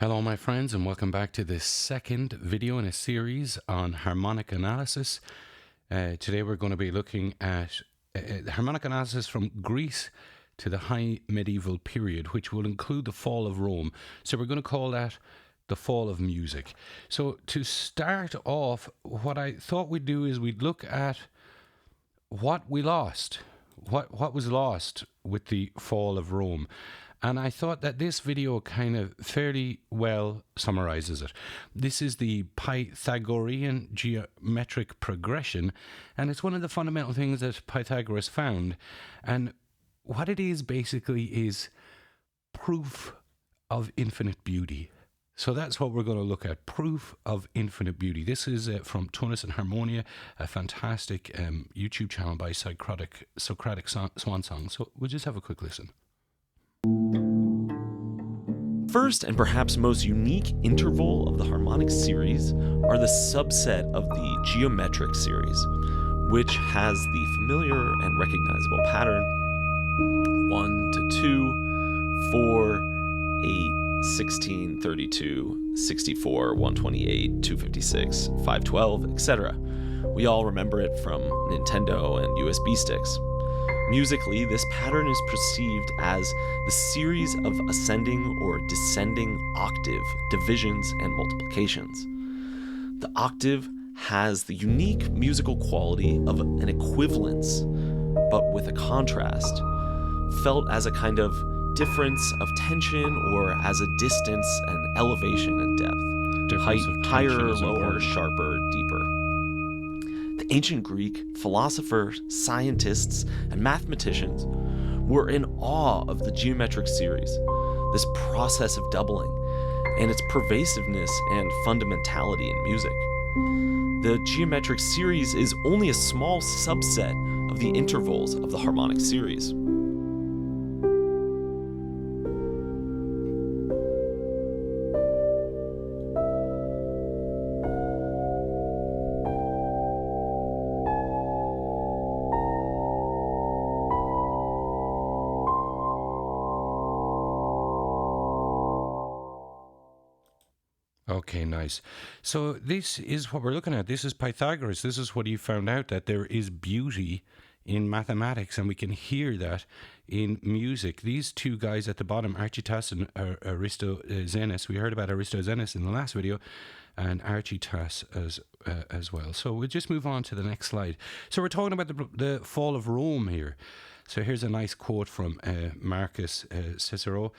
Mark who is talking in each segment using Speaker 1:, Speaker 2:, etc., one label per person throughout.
Speaker 1: Hello, my friends, and welcome back to this second video in a series on harmonic analysis. Today we're going to be looking at harmonic analysis from Greece to the high medieval period, which will include the fall of Rome. So we're going to call that the fall of music. So to start off, what I thought we'd do is we'd look at what we lost, what was lost with the fall of Rome. And I thought that this video kind of fairly well summarizes it. This is the Pythagorean geometric progression, and it's one of the fundamental things that Pythagoras found. And what it is basically is proof of infinite beauty. So that's what we're going to look at, proof of infinite beauty. This is from Tunis and Harmonia, a fantastic YouTube channel by Socratic Swansong. So we'll just have a quick listen.
Speaker 2: First and perhaps most unique interval of the harmonic series are the subset of the geometric series, which has the familiar and recognizable pattern 1 to 2, 4, 8, 16, 32, 64, 128, 256, 512, etc. We all remember it from Nintendo and USB sticks. Musically, this pattern is perceived as the series of ascending or descending octave divisions and multiplications. The octave has the unique musical quality of an equivalence, but with a contrast, felt as a kind of difference of tension or as a distance and elevation and depth. Higher, lower, sharper, deeper. The ancient Greek philosophers, scientists, and mathematicians were in awe of the geometric series, this process of doubling, and its pervasiveness and fundamentality in music. The geometric series is only a small subset of the intervals of the harmonic series.
Speaker 1: Okay, nice. So this is what we're looking at. This is Pythagoras. This is what he found out, that there is beauty in mathematics, and we can hear that in music. These two guys at the bottom, Archytas and Aristoxenes, we heard about Aristoxenes in the last video, and Archytas as well. So we'll just move on to the next slide. So we're talking about the fall of Rome here. So here's a nice quote from Marcus Cicero.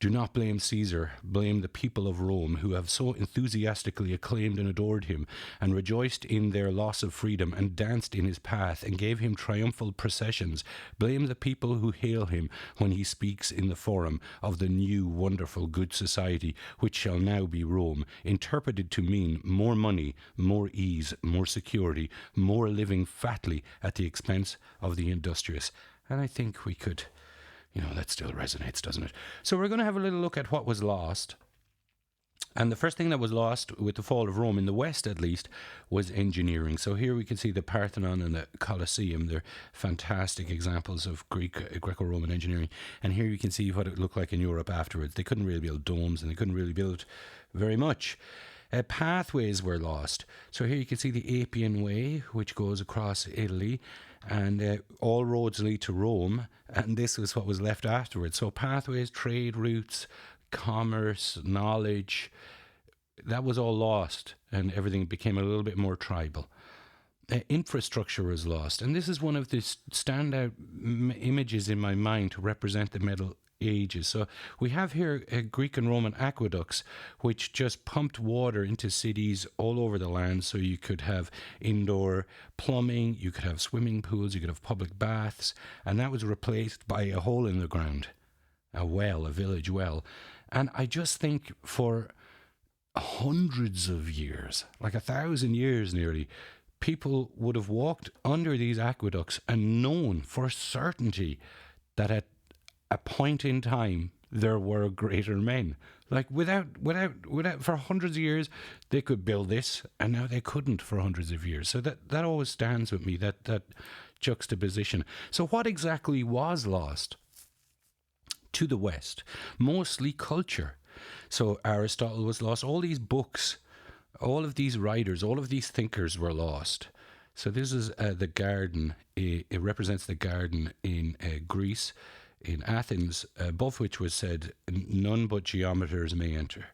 Speaker 1: "Do not blame Caesar, blame the people of Rome, who have so enthusiastically acclaimed and adored him, and rejoiced in their loss of freedom, and danced in his path, and gave him triumphal processions. Blame the people who hail him when he speaks in the forum of the new, wonderful, good society, which shall now be Rome, interpreted to mean more money, more ease, more security, more living fatly at the expense of the industrious." And I think we could... that still resonates, doesn't it? So we're going to have a little look at what was lost. And the first thing that was lost with the fall of Rome, in the West at least, was engineering. So here we can see the Parthenon and the Colosseum. They're fantastic examples of Greco-Roman engineering. And here you can see what it looked like in Europe afterwards. They couldn't really build domes, and they couldn't really build very much. Pathways were lost. So here you can see the Appian Way, which goes across Italy, and all roads lead to Rome, and this was what was left afterwards. So pathways, trade routes, commerce, knowledge, that was all lost, and everything became a little bit more tribal. Infrastructure was lost, and this is one of the standout images in my mind to represent the Middle Ages. So we have here Greek and Roman aqueducts, which just pumped water into cities all over the land. So you could have indoor plumbing, you could have swimming pools, you could have public baths, and that was replaced by a hole in the ground, a well, a village well. And I just think for hundreds of years, like 1,000 years nearly, people would have walked under these aqueducts and known for certainty that at a point in time there were greater men. Like without for hundreds of years they could build this, and now they couldn't for hundreds of years. So that always stands with me, that juxtaposition. So what exactly was lost to the West? Mostly culture. So Aristotle was lost. All these books, all of these writers, all of these thinkers were lost. So this is the garden. It represents the garden in Greece, in Athens, above which was said, "None but geometers may enter."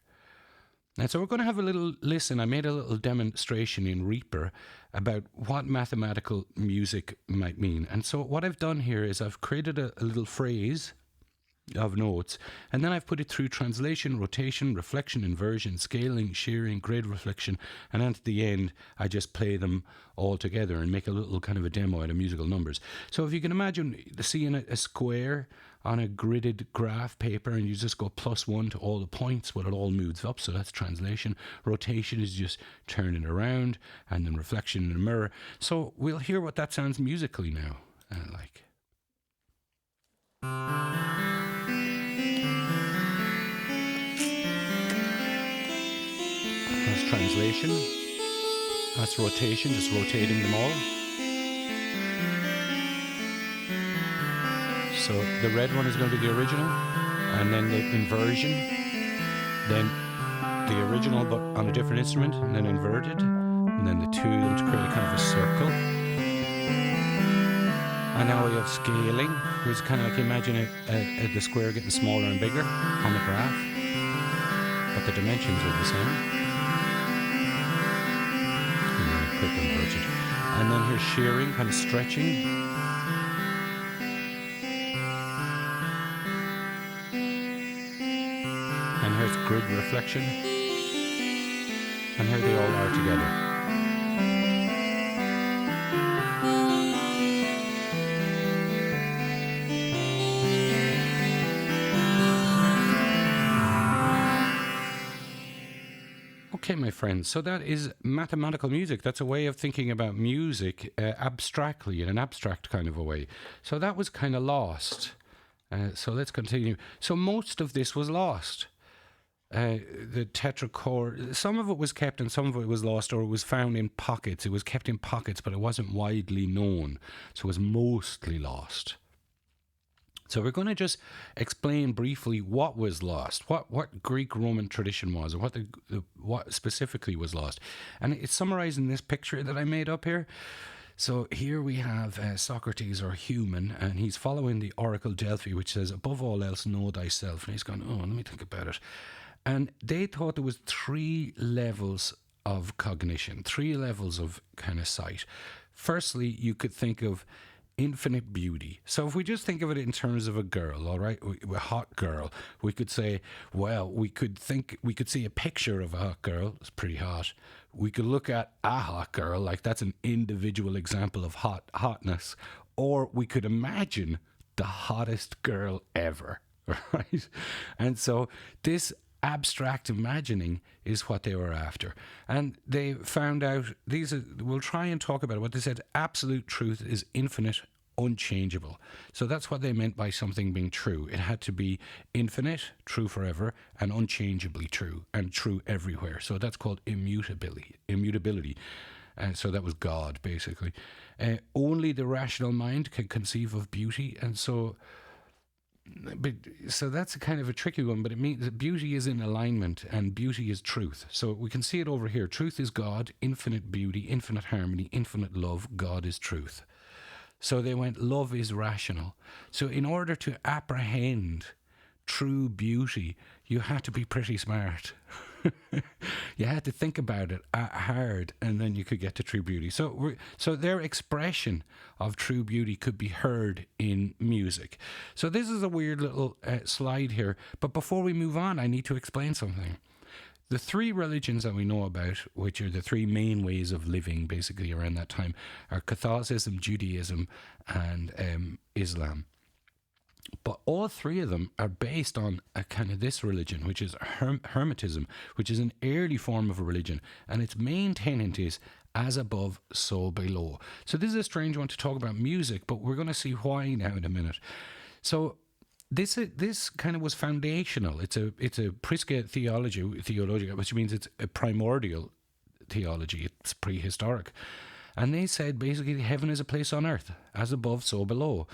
Speaker 1: And so we're going to have a little listen. I made a little demonstration in Reaper about what mathematical music might mean. And so what I've done here is I've created a little phrase of notes, and then I've put it through translation, rotation, reflection, inversion, scaling, shearing, grade reflection, and then at the end I just play them all together and make a little kind of a demo out of musical numbers. So if you can imagine seeing a square on a gridded graph paper, and you just go +1 to all the points, well, it all moves up, so that's translation. Rotation is just turning it around, and then reflection in a mirror. So we'll hear what that sounds musically now, like. That's translation. That's rotation, just rotating them all. So the red one is going to be the original, and then the inversion, then the original but on a different instrument, and then inverted, and then the two of them to create a kind of a circle. And now we have scaling, which is kind of like, imagine the square getting smaller and bigger on the graph, but the dimensions are the same. Quick inverted. And then here's shearing, kind of stretching. And here's grid reflection. And here they all are together. Okay, my friends, so that is mathematical music. That's a way of thinking about music abstractly, in an abstract kind of a way. So that was kind of lost. So let's continue. So most of this was lost. The tetrachord, some of it was kept and some of it was lost, or it was found in pockets. It was kept in pockets, but it wasn't widely known. So it was mostly lost. So we're going to just explain briefly what was lost, what Greek-Roman tradition was, and what specifically was lost. And it's summarized in this picture that I made up here. So here we have Socrates, or human, and he's following the Oracle Delphi, which says, "Above all else, know thyself." And he's going, "Oh, let me think about it." And they thought there was 3 levels of cognition, 3 levels of kind of sight. Firstly, you could think of infinite beauty. So if we just think of it in terms of a girl, all right, a hot girl, we could say, well, we could see a picture of a hot girl. It's pretty hot. We could look at a hot girl, like that's an individual example of hotness, or we could imagine the hottest girl ever, right? And so this abstract imagining is what they were after. And they found out, we'll try and talk about it, what they said, absolute truth is infinite, unchangeable. So that's what they meant by something being true. It had to be infinite, true forever, and unchangeably true, and true everywhere. So that's called immutability. So that was God, basically. Only the rational mind can conceive of beauty, and so that's a kind of a tricky one, but it means that beauty is in alignment and beauty is truth. So we can see it over here. Truth is God, infinite beauty, infinite harmony, infinite love. God is truth. So they went, love is rational. So in order to apprehend true beauty, you had to be pretty smart. You had to think about it hard, and then you could get to true beauty. So their expression of true beauty could be heard in music. So this is a weird little slide here. But before we move on, I need to explain something. The 3 religions that we know about, which are the 3 main ways of living basically around that time, are Catholicism, Judaism, and Islam. But all 3 of them are based on a kind of this religion, which is Hermetism, which is an early form of a religion. And its main tenet is as above, so below. So this is a strange one to talk about music, but we're going to see why now in a minute. So this kind of was foundational. It's a Prisca theology, which means it's a primordial theology. It's prehistoric. And they said basically heaven is a place on earth, as above, so below.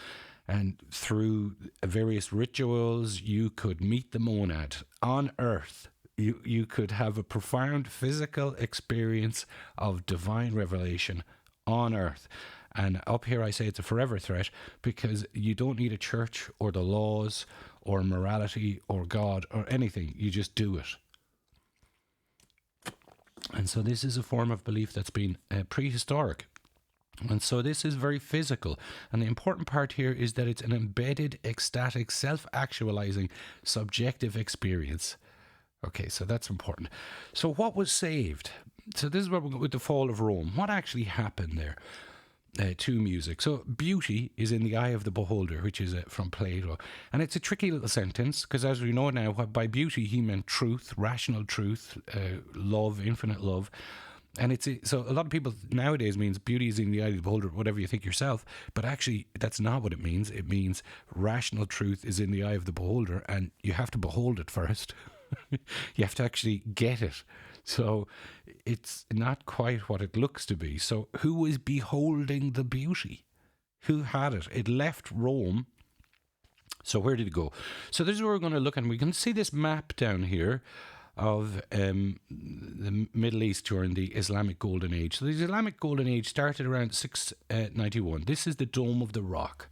Speaker 1: And through various rituals, you could meet the monad on earth. You could have a profound physical experience of divine revelation on earth. And up here, I say it's a forever threat because you don't need a church or the laws or morality or God or anything. You just do it. And so this is a form of belief that's been prehistoric. And so this is very physical. And the important part here is that it's an embedded, ecstatic, self-actualizing, subjective experience. Okay, so that's important. So what was saved? So this is where we're going with the fall of Rome. What actually happened there to music? So beauty is in the eye of the beholder, which is from Plato. And it's a tricky little sentence because as we know now, by beauty he meant truth, rational truth, love, infinite love. And so a lot of people nowadays means beauty is in the eye of the beholder, whatever you think yourself. But actually, that's not what it means. It means rational truth is in the eye of the beholder, and you have to behold it first. You have to actually get it. So it's not quite what it looks to be. So who is beholding the beauty? Who had it? It left Rome. So where did it go? So this is where we're going to look, and we can see this map down here of the Middle East during the Islamic Golden Age. So the Islamic Golden Age started around 691. This is the Dome of the Rock.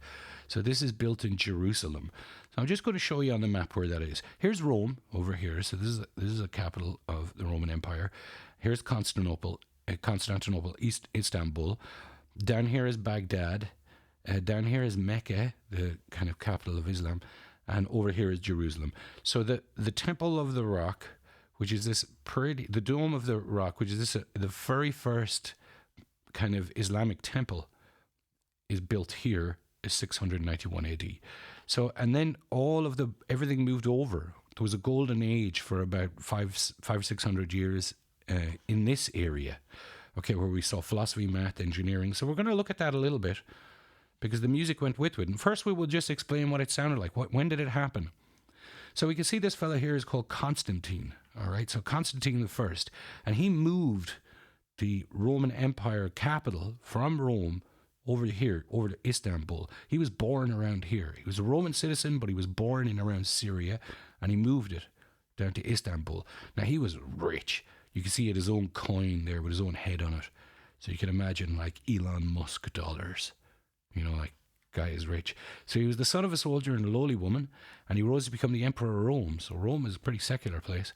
Speaker 1: So this is built in Jerusalem. So I'm just going to show you on the map where that is. Here's Rome over here. So this is a capital of the Roman Empire. Here's Constantinople, Istanbul. Down here is Baghdad. Down here is Mecca, the kind of capital of Islam. And over here is Jerusalem. So the Temple of the Rock, which is the Dome of the Rock, which is the very first kind of Islamic temple, is built here, is 691 AD. So, and then everything moved over. There was a golden age for about 600 years in this area, okay, where we saw philosophy, math, engineering. So we're going to look at that a little bit because the music went with it. And first we will just explain what it sounded like. When did it happen? So we can see this fella here is called Constantine, all right? So Constantine the First, and he moved the Roman Empire capital from Rome over to Istanbul. He was born around here. He was a Roman citizen, but he was born in around Syria, and he moved it down to Istanbul. Now, he was rich. You can see he had his own coin there with his own head on it. So you can imagine like Elon Musk dollars. You know, like, guy is rich. So he was the son of a soldier and a lowly woman, and he rose to become the emperor of Rome. So Rome is a pretty secular place.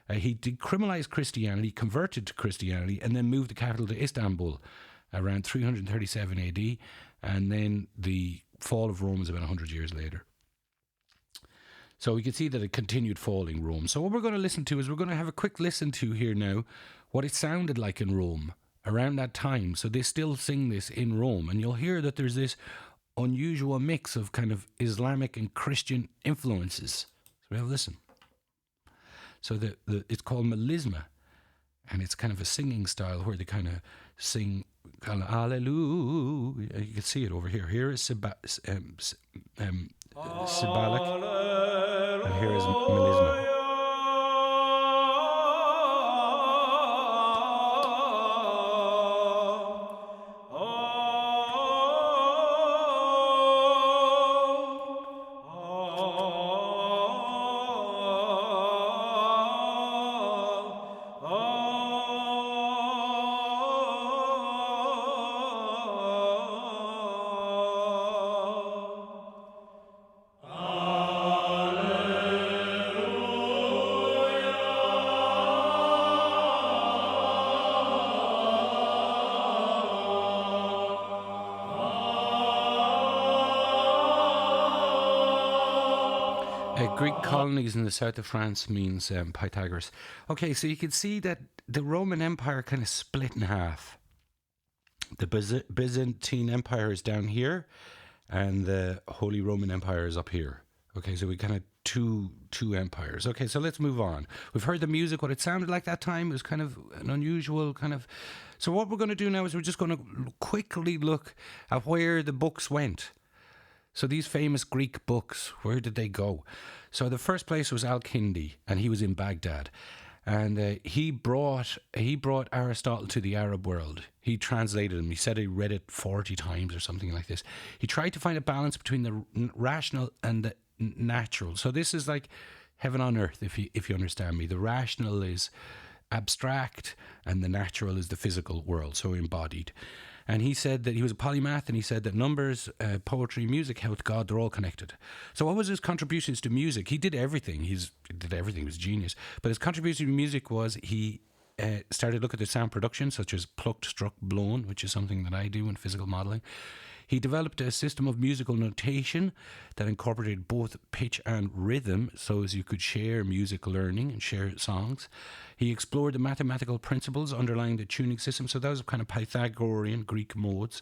Speaker 1: He decriminalized Christianity, converted to Christianity, and then moved the capital to Istanbul around 337 AD, and then the fall of Rome is about 100 years later. So we can see that it continued falling, Rome. So what we're going to listen to is we're going to have a quick listen to here now what it sounded like in Rome around that time. So they still sing this in Rome, and you'll hear that there's this unusual mix of kind of Islamic and Christian influences. So we have a listen. So it's called melisma, and it's kind of a singing style where they kind of sing kind of hallelujah. You can see it over here. Here is Symbolic, and here is melisma. Greek colonies in the south of France means Pythagoras. Okay, so you can see that the Roman Empire kind of split in half. The Byzantine Empire is down here, and the Holy Roman Empire is up here. Okay, so we kind of two empires. Okay, so let's move on. We've heard the music, what it sounded like that time. It was kind of an unusual kind of... So what we're going to do now is we're just going to quickly look at where the books went. So these famous Greek books, where did they go? So the first place was Al-Kindi, and he was in Baghdad. And he brought Aristotle to the Arab world. He translated him. He said he read it 40 times or something like this. He tried to find a balance between the rational and the natural. So this is like heaven on earth, if you understand me. The rational is abstract, and the natural is the physical world, so embodied. And he said that he was a polymath, and he said that numbers, poetry, music, health, God, they're all connected. So what was his contributions to music? He did everything. He did everything. He was a genius. But his contribution to music was he started to look at the sound production, such as plucked, struck, blown, which is something that I do in physical modeling. He developed a system of musical notation that incorporated both pitch and rhythm so as you could share music learning and share songs. He explored the mathematical principles underlying the tuning system. So that was kind of Pythagorean Greek modes.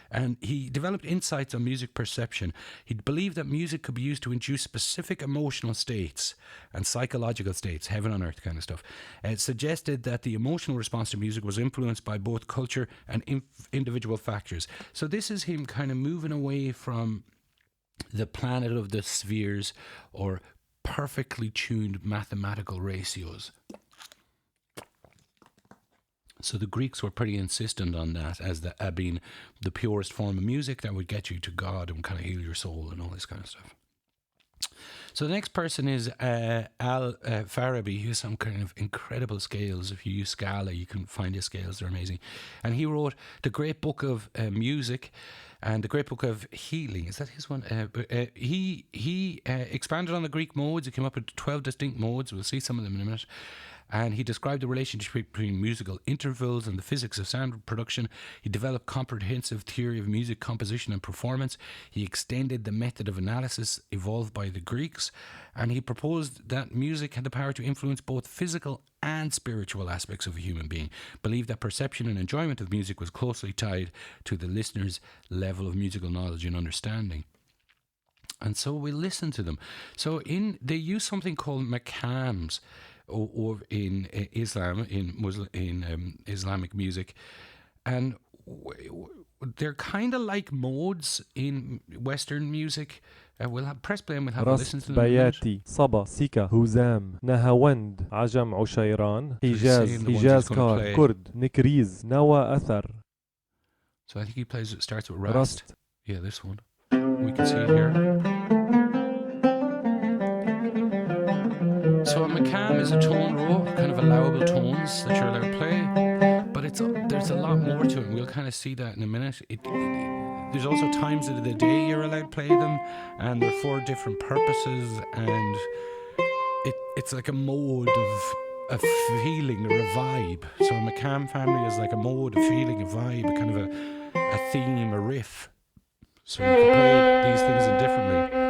Speaker 1: And he developed insights on music perception. He believed that music could be used to induce specific emotional states and psychological states, heaven on earth kind of stuff. It suggested that the emotional response to music was influenced by both culture and individual factors. So this is him kind of moving away from the planet of the spheres or perfectly tuned mathematical ratios. So the Greeks were pretty insistent on that as being the purest form of music that would get you to God and kind of heal your soul and all this kind of stuff. So the next person is Al-Farabi. He has some kind of incredible scales. If you use Scala, you can find his scales. They're amazing. And he wrote the Great Book of Music and the Great Book of Healing. Is that his one? He expanded on the Greek modes. He came up with 12 distinct modes. We'll see some of them in a minute. And he described the relationship between musical intervals and the physics of sound production. He developed comprehensive theory of music composition and performance. He extended the method of analysis evolved by the Greeks. And he proposed that music had the power to influence both physical and spiritual aspects of a human being. Believed that perception and enjoyment of music was closely tied to the listener's level of musical knowledge and understanding. And so we listen to them. So they use something called maqams, or in Islam, in Islamic music, and they're kind of like modes in Western music. We'll press play and we'll have a listen to them.
Speaker 3: بياتي صبا سيكا هوزام نهاوند عجم عشيران حجاز كار كرد نكريز نوى أثر.
Speaker 1: So I think he starts with Rast. Yeah, this one. We can see it here. So a maqam is a tone row, kind of allowable tones that you're allowed to play, but there's a lot more to it. We'll kind of see that in a minute. There's also times of the day you're allowed to play them, and they're for different purposes, and it's like a mode of a feeling or a vibe. So a maqam family is like a mode, a feeling, a vibe, kind of a theme, a riff. So you can play these things indifferently.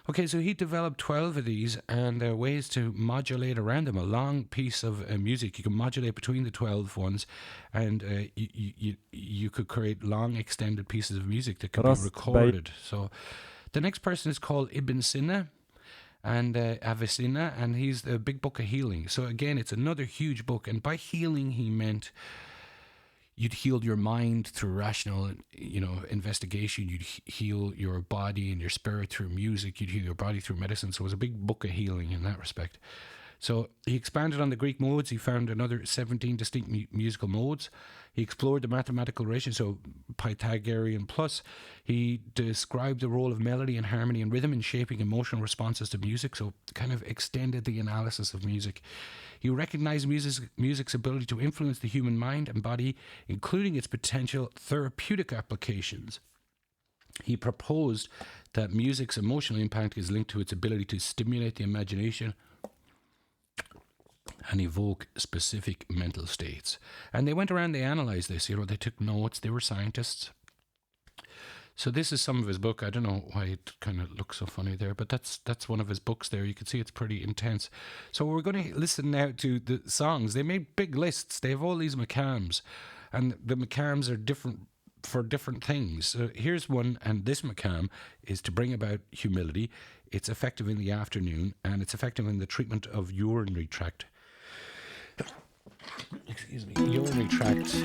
Speaker 1: Okay, so he developed 12 of these, and there are ways to modulate around them. A long piece of music, you can modulate between the 12 ones, and you could create long, extended pieces of music that can be recorded. So the next person is called Ibn Sina and Avicenna, and he's the Big Book of Healing. So again, it's another huge book, and by healing he meant you'd heal your mind through rational, investigation. You'd heal your body and your spirit through music. You'd heal your body through medicine. So it was a big book of healing in that respect. So he expanded on the Greek modes. He found another 17 distinct musical modes. He explored the mathematical relation, so Pythagorean plus. He described the role of melody and harmony and rhythm in shaping emotional responses to music, so kind of extended the analysis of music. He recognized music's ability to influence the human mind and body, including its potential therapeutic applications. He proposed that music's emotional impact is linked to its ability to stimulate the imagination and evoke specific mental states. And they went around, they analysed this, they took notes, they were scientists. So this is some of his book. I don't know why it kind of looks so funny there, but that's one of his books there. You can see it's pretty intense. So we're going to listen now to the songs. They made big lists. They have all these maqams, and the maqams are different for different things. So here's one, and this maqam is to bring about humility. It's effective in the afternoon, and it's effective in the treatment of urinary tract. Excuse me, urinary tract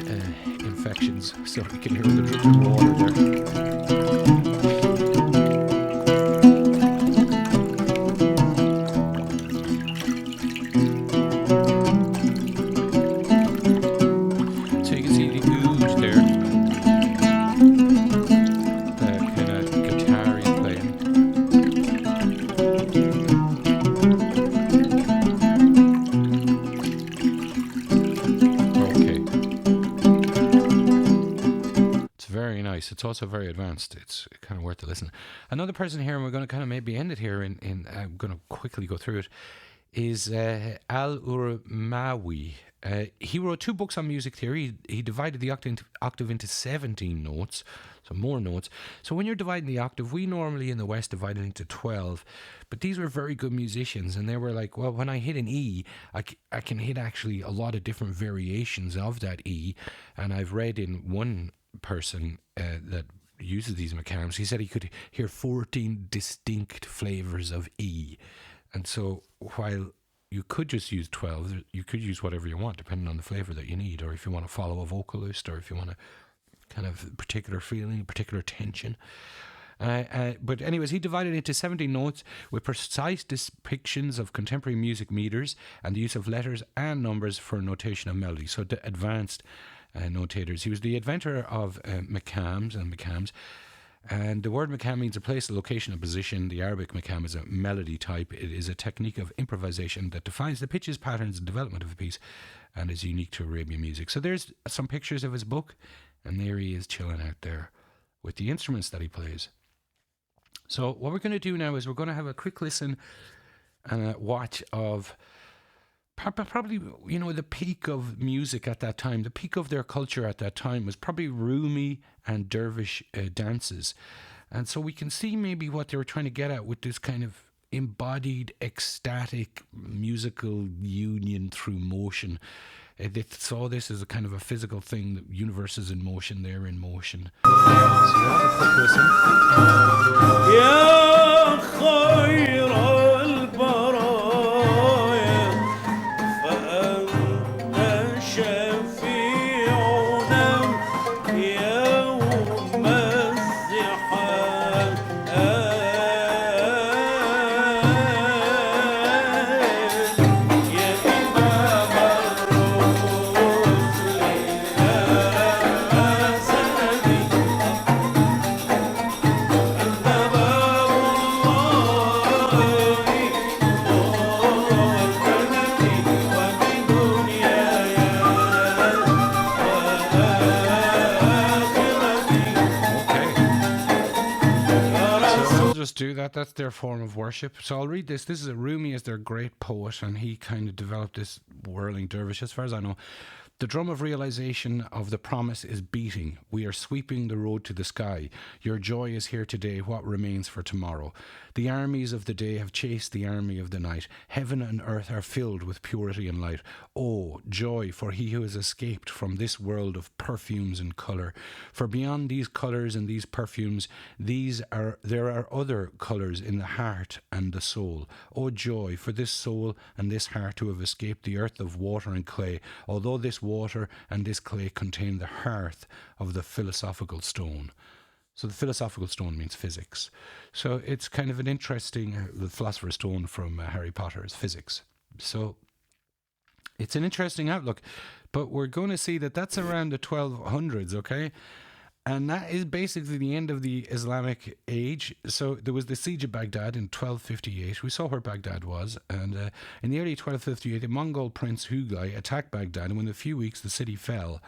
Speaker 1: infections. So you can hear the dripping water there. So you can see the ooze there. The kind of guitar he's playing. Okay. It's very nice. It's also very advanced. It's kind of worth to listen. Another person here, and we're going to kind of maybe end it here, I'm going to quickly go through it, is Al-Urmawi. He wrote 2 books on music theory. He divided the octave into 17 notes, so more notes. So when you're dividing the octave, we normally in the West divide it into 12, but these were very good musicians, and they were like, well, when I hit an E, I can hit actually a lot of different variations of that E, and I've read in one person that uses these mechanisms, he said he could hear 14 distinct flavors of E. And so while you could just use 12, you could use whatever you want depending on the flavor that you need, or if you want to follow a vocalist, or if you want a kind of particular feeling, particular tension. But anyways, he divided it into 17 notes with precise depictions of contemporary music meters and the use of letters and numbers for notation of melody. So the advanced notators. He was the inventor of maqams and maqams. And the word maqam means a place, a location, a position. The Arabic maqam is a melody type. It is a technique of improvisation that defines the pitches, patterns, and development of a piece and is unique to Arabian music. So there's some pictures of his book, and there he is chilling out there with the instruments that he plays. So what we're going to do now is we're going to have a quick listen and a watch of probably, you know, the peak of music at that time. The peak of their culture at that time was probably Rumi and Dervish dances. And so we can see maybe what they were trying to get at with this kind of embodied, ecstatic musical union through motion. They saw this as a kind of a physical thing. The universe is in motion, they're in motion. So we'll have a quick listen. Do that. That's their form of worship. So I'll read this. This is a Rumi is their great poet, and he kind of developed this whirling dervish. As far as I know, the drum of realization of the promise is beating. We are sweeping the road to the sky. Your joy is here today. What remains for tomorrow? The armies of the day have chased the army of the night. Heaven and earth are filled with purity and light. Oh, joy for he who has escaped from this world of perfumes and colour. For beyond these colours and these perfumes, there are other colours in the heart and the soul. Oh, joy for this soul and this heart who have escaped the earth of water and clay, although this water and this clay contain the hearth of the philosophical stone. So the philosophical stone means physics. So it's kind of an interesting, the philosopher's stone from Harry Potter is physics. So it's an interesting outlook, but we're going to see that that's around the 1200s, okay? And that is basically the end of the Islamic age. So there was the siege of Baghdad in 1258. We saw where Baghdad was. And in the early 1258, the Mongol prince Hughlai attacked Baghdad. And within a few weeks, the city fell.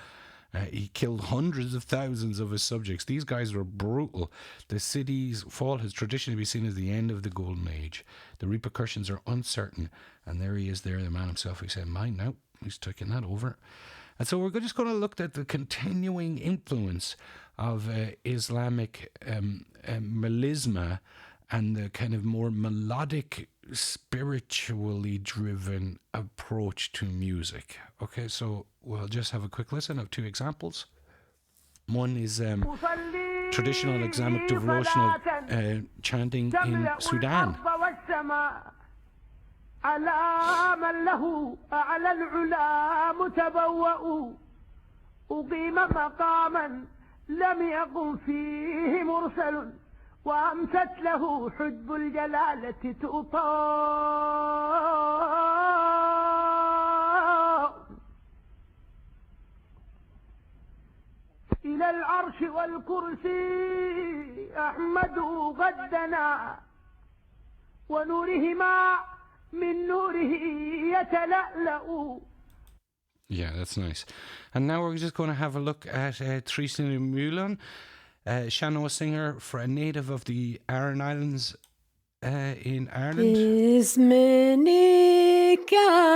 Speaker 1: He killed hundreds of thousands of his subjects. These guys were brutal. The city's fall has traditionally been seen as the end of the Golden Age. The repercussions are uncertain. And there he is there, the man himself. He said, mine now. He's taking that over. And so we're just going to look at the continuing influence of Islamic melisma and the kind of more melodic, spiritually driven approach to music. Okay, so we'll just have a quick listen of 2 examples. One is traditional Islamic devotional chanting in Sudan.
Speaker 4: على من له أعلى العلا متبوأ أقيم مقاما لم يقم فيه مرسل وأمست له حجب الجلالة تؤطى على العرش والكرسي أحمد غدنا ونورهما من نوره يتلألأ.
Speaker 1: Yeah, that's nice. And now we're just going to have a look at Tristan Mullan, Sean-Nós singer for a native of the Aran Islands in Ireland.
Speaker 5: Isminik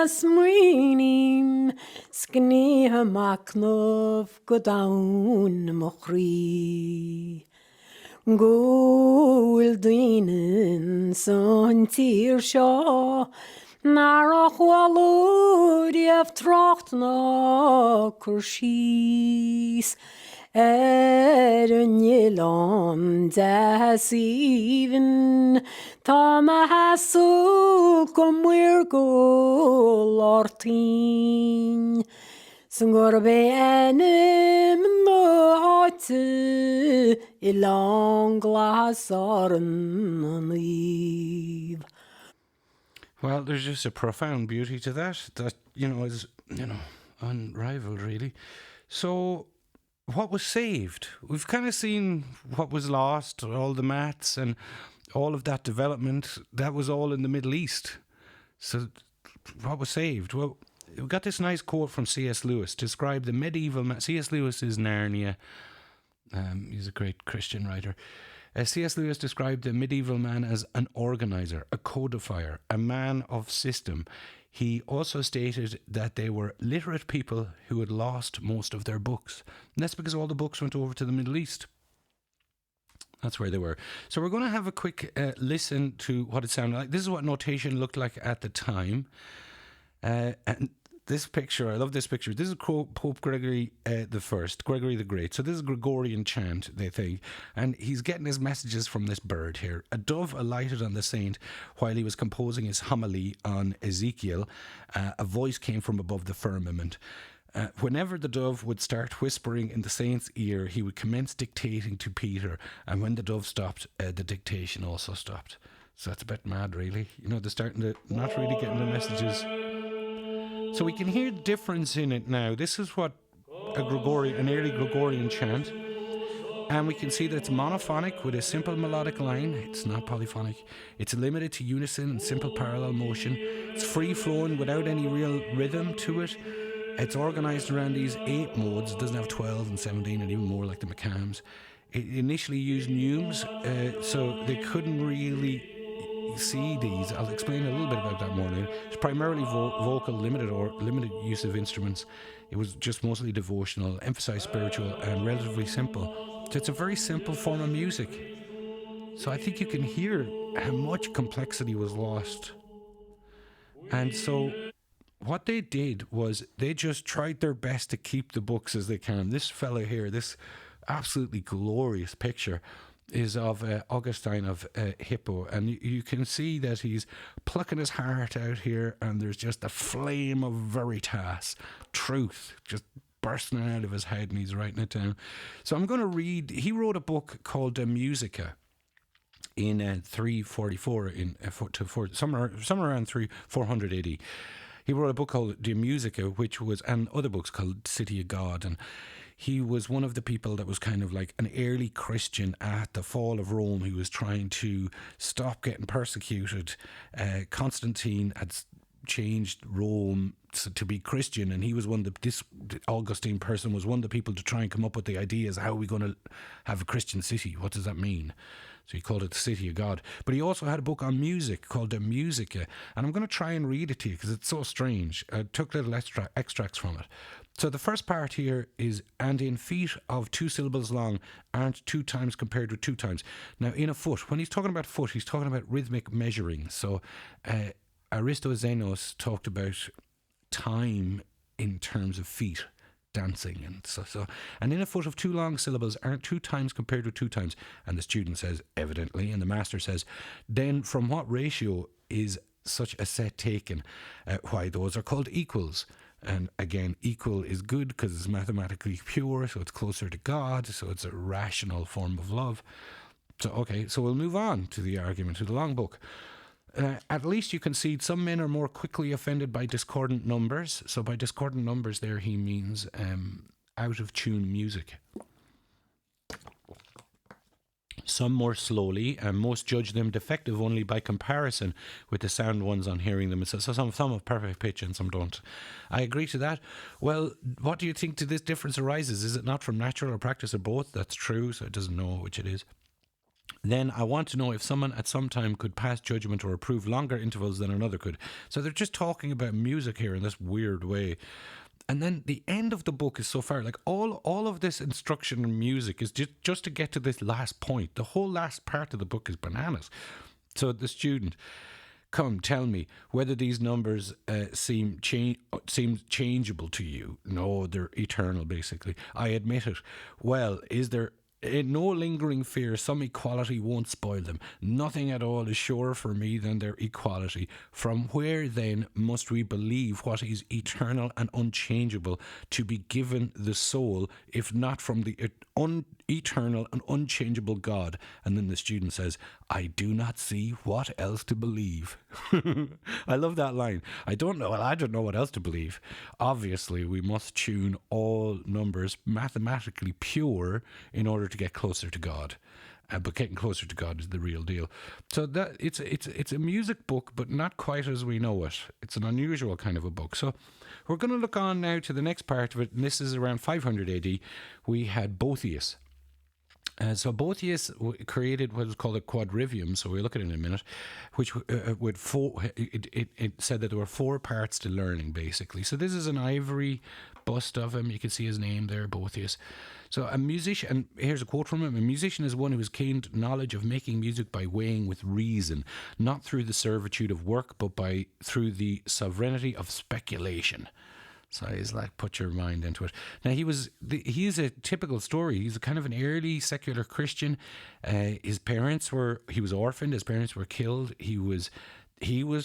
Speaker 5: asmuinim skniha maknov godaun mochri Goldinen son tir shaw Narach walud yef trocht na kurshis Yilon das even Tama hasu kom wir go lortin Sungor be enim no hotu Ilong glas orn leave.
Speaker 1: Well, there's just a profound beauty to that is, unrivaled, really. So, what was saved? We've kind of seen what was lost, all the mats and all of that development. That was all in the Middle East. So, what was saved? Well, we got this nice quote from C.S. Lewis to describe the medieval man. C.S. Lewis is Narnia. He's a great Christian writer. C.S. Lewis described the medieval man as an organizer, a codifier, a man of system. He also stated that they were literate people who had lost most of their books. And that's because all the books went over to the Middle East. That's where they were. So we're going to have a quick listen to what it sounded like. This is what notation looked like at the time. And this picture, I love this picture. This is Pope Gregory the First, Gregory the Great. So this is Gregorian chant, they think. And he's getting his messages from this bird here. A dove alighted on the saint while he was composing his homily on Ezekiel. A voice came from above the firmament. Whenever the dove would start whispering in the saint's ear, he would commence dictating to Peter. And when the dove stopped, the dictation also stopped. So that's a bit mad, really. They're starting to not really getting the messages. So we can hear the difference in it now. This is what an early Gregorian chant. And we can see that it's monophonic with a simple melodic line. It's not polyphonic. It's limited to unison and simple parallel motion. It's free-flowing without any real rhythm to it. It's organised around these 8 modes. It doesn't have 12 and 17 and even more like the McCams. It initially used neumes, so they couldn't really see these. I'll explain a little bit about that more later. It's primarily vocal, limited use of instruments. It was just mostly devotional, emphasized spiritual, and relatively simple. So it's a very simple form of music. So I think you can hear how much complexity was lost. And so what they did was they just tried their best to keep the books as they can. This fella here, this absolutely glorious picture, is of Augustine of Hippo, and you can see that he's plucking his heart out here, and there's just a flame of veritas, truth, just bursting out of his head, and he's writing it down. So I'm going to read. He wrote a book called De Musica in 344, somewhere around 400 AD. He wrote a book called De Musica, and other books called City of God, and he was one of the people that was kind of like an early Christian at the fall of Rome. He was trying to stop getting persecuted. Constantine had changed Rome to be Christian, and he was this Augustine person was one of the people to try and come up with the ideas, how are we going to have a Christian city? What does that mean? So he called it the City of God. But he also had a book on music called De Musica, and I'm going to try and read it to you because it's so strange. I took little extracts from it. So the first part here is, and in feet of 2 syllables long aren't 2 times compared with 2 times. Now in a foot, when he's talking about foot, he's talking about rhythmic measuring. So Aristoxenos talked about time in terms of feet, dancing and so. And in a foot of 2 long syllables aren't 2 times compared with 2 times. And the student says, evidently, and the master says, then from what ratio is such a set taken? Why, those are called equals. And again, equal is good because it's mathematically pure, so it's closer to God, so it's a rational form of love. So, okay, so we'll move on to the argument, to the long book. At least you concede some men are more quickly offended by discordant numbers. So by discordant numbers there he means out of tune music. some more slowly, and most judge them defective only by comparison with the sound ones on hearing them. So some have perfect pitch and some don't. I agree to that. Well, what do you think to this difference arises? Is it not from natural or practice or both? That's true, so it doesn't know which it is. Then I want to know if someone at some time could pass judgment or approve longer intervals than another could. So they're just talking about music here in this weird way. And then the end of the book is so far, like all of this instruction in music is just to get to this last point. The whole last part of the book is bananas. So the student, come tell me whether these numbers seem changeable to you. No, they're eternal, basically. I admit it. Well, is there no lingering fear some equality won't spoil them? Nothing at all is surer for me than their equality. From where then must we believe what is eternal and unchangeable to be given the soul, if not from the eternal and unchangeable God? And then the student says, I do not see what else to believe. I love that line. I don't know what else to believe. Obviously, we must tune all numbers mathematically pure in order to get closer to God. But getting closer to God is the real deal. So that it's a music book, but not quite as we know it. It's an unusual kind of a book. So we're going to look on now to the next part of it, and this is around 500 AD. We had Boethius. So Boethius created what was called a quadrivium, so we'll look at it in a minute, which with it said that there were 4 parts to learning, basically. So this is an ivory bust of him. You can see his name there, Boethius. So a musician, and here's a quote from him, a musician is one who has gained knowledge of making music by weighing with reason, not through the servitude of work, but through the sovereignty of speculation. So he's like, put your mind into it. Now, he's a typical story. He's a kind of an early secular Christian. He was orphaned. His parents were killed. He was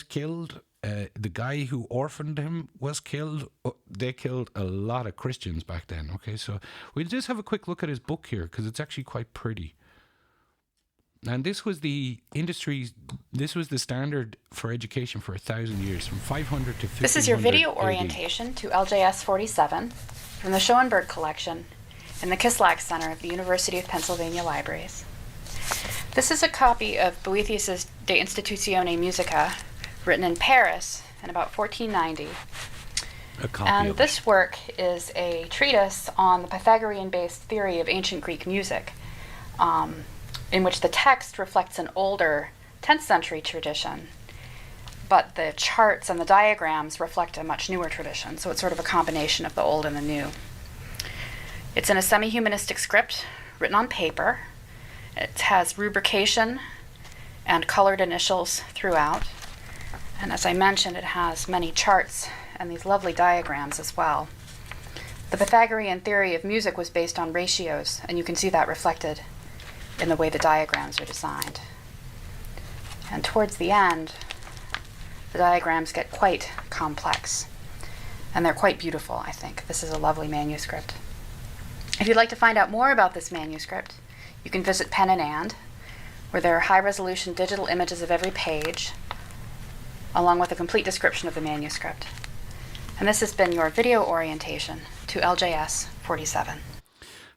Speaker 1: killed. The guy who orphaned him was killed. They killed a lot of Christians back then. Okay, so we'll just have a quick look at his book here, because it's actually quite pretty. And this was the standard for education for 1,000 years, from 500 to 1500.
Speaker 6: This is your video
Speaker 1: AD.
Speaker 6: orientation to LJS 47 from the Schoenberg Collection in the Kislak Center of the University of Pennsylvania Libraries. This is a copy of Boethius's De Institutione Musica, written in Paris in about 1490. And this work is a treatise on the Pythagorean-based theory of ancient Greek music, in which the text reflects an older 10th century tradition, but the charts and the diagrams reflect a much newer tradition, so it's sort of a combination of the old and the new. It's in a semi-humanistic script written on paper. It has rubrication and colored initials throughout, and as I mentioned, it has many charts and these lovely diagrams as well. The Pythagorean theory of music was based on ratios, and you can see that reflected in the way the diagrams are designed. And towards the end, the diagrams get quite complex, and they're quite beautiful, I think. This is a lovely manuscript. If you'd like to find out more about this manuscript, you can visit Pen and And, where there are high-resolution digital images of every page, along with a complete description of the manuscript. And this has been your video orientation to LJS 47.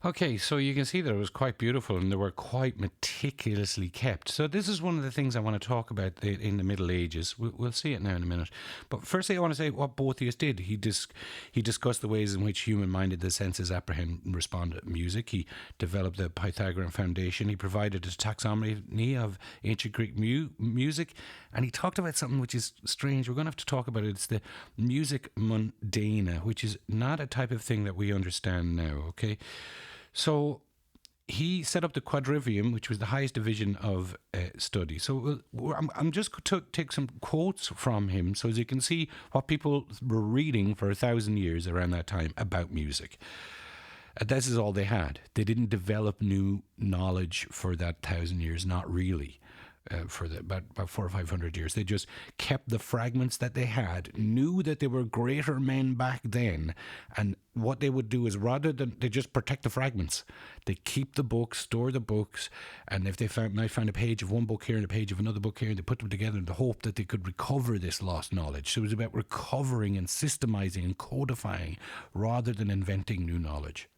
Speaker 1: Okay, so you can see that it was quite beautiful and they were quite meticulously kept. So this is one of the things I want to talk about in the Middle Ages. We'll see it now in a minute. But firstly, I want to say what Boethius did. He discussed the ways in which human-minded the senses apprehend and respond to music. He developed the Pythagorean foundation. He provided a taxonomy of ancient Greek music. And he talked about something which is strange. We're going to have to talk about it. It's the music mundana, which is not a type of thing that we understand now, okay? So he set up the quadrivium, which was the highest division of study. So I'm just going to take some quotes from him, so as you can see what people were reading for 1,000 years around that time about music. This is all they had. They didn't develop new knowledge for that 1,000 years, not really. For about 400 or 500 years. They just kept the fragments that they had, knew that they were greater men back then, and what they would do is, rather than they just protect the fragments, they keep the books, store the books, and if they might find a page of one book here and a page of another book here, and they put them together in the hope that they could recover this lost knowledge. So it was about recovering and systemizing and codifying rather than inventing new knowledge.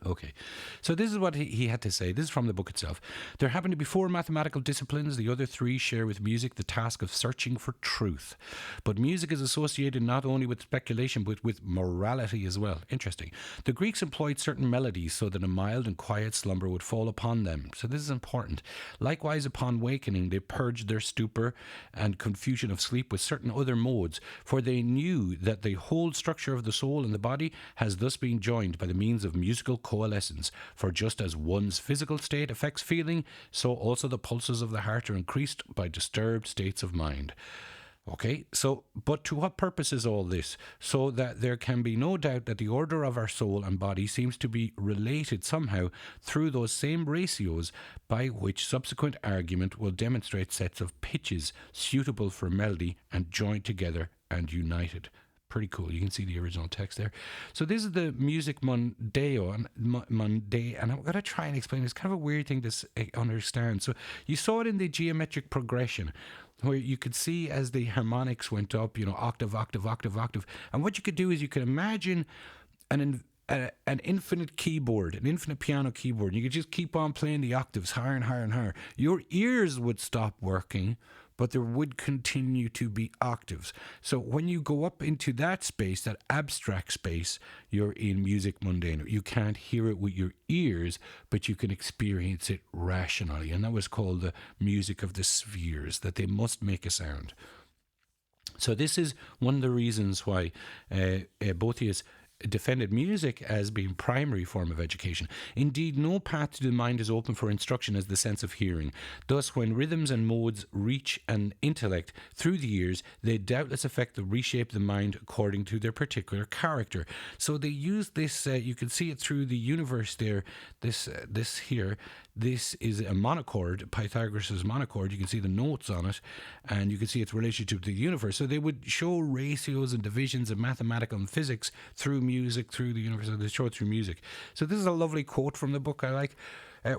Speaker 1: Okay, so this is what he had to say. This is from the book itself. There happen to be four mathematical disciplines. The other three share with music the task of searching for truth. But music is associated not only with speculation, but with morality as well. Interesting. The Greeks employed certain melodies so that a mild and quiet slumber would fall upon them. So this is important. Likewise, upon wakening, they purged their stupor and confusion of sleep with certain other modes, for they knew that the whole structure of the soul and the body has thus been joined by the means of musical coalescence. For just as one's physical state affects feeling, so also the pulses of the heart are increased by disturbed states of mind. Okay, so, but to what purpose is all this? So that there can be no doubt that the order of our soul and body seems to be related somehow through those same ratios by which subsequent argument will demonstrate sets of pitches suitable for melody and joined together and united. Pretty cool. You can see the original text there. So this is the music mondeo, and I'm going to try and explain. It's kind of a weird thing to understand. So you saw it in the geometric progression, where you could see as the harmonics went up, octave, octave, octave, octave. And what you could do is you could imagine an infinite keyboard, an infinite piano keyboard. And you could just keep on playing the octaves higher and higher and higher. Your ears would stop working, but there would continue to be octaves. So when you go up into that space, that abstract space, you're in music mundano. You can't hear it with your ears, but you can experience it rationally. And that was called the music of the spheres, that they must make a sound. So this is one of the reasons why Boethius defended music as being primary form of education. Indeed, no path to the mind is open for instruction as the sense of hearing. Thus, when rhythms and modes reach an intellect through the ears, they doubtless affect the reshape the mind according to their particular character. So they use this, you can see it through the universe there, this here. This is a monochord, Pythagoras' monochord. You can see the notes on it, and you can see its relationship to the universe. So they would show ratios and divisions of mathematical and physics through music, through the universe. So they show it through music. So this is a lovely quote from the book I like.